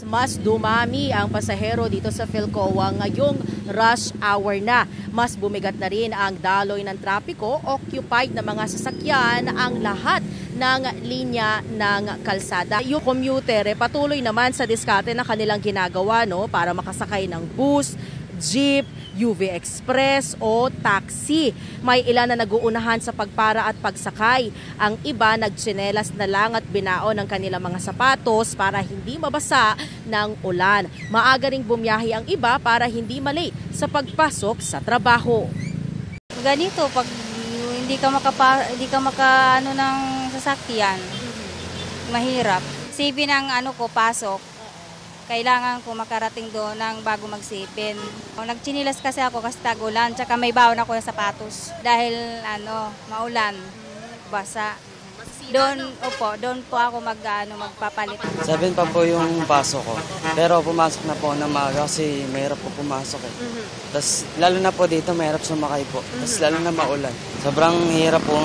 mas dumami ang pasahero dito sa Philcoa ngayong rush hour na. Mas bumigat na rin ang daloy ng trapiko, occupied na mga sasakyan ang lahat ng linya ng kalsada. Yung commuter patuloy naman sa diskarte na kanilang ginagawa para makasakay ng bus, jeep, UV Express o taxi. May ilan na naguunahan sa pagpara at pagsakay. Ang iba nagtsinelas na lang at binaon ng kanilang mga sapatos para hindi mabasa ng ulan. Maaga ring bumiyahe ang iba para hindi malate sa pagpasok sa trabaho. Ganito, pag hindi ka makaano ng sasakyan, mahirap. Sipin ang pasok. Kailangan ko makarating doon bago mag-sipin. Nagchinilas kasi ako kasi tag-ulan, tsaka may baon ako ng sapatos. Dahil maulan, basa. Doon po ako magpapalit. 7 pa po yung pasok ko. Pero pumasok na po na maaga kasi mahirap po pumasok . Tapos lalo na po dito mahirap sumakay po. Tapos lalo na maulan. Sobrang hirap po.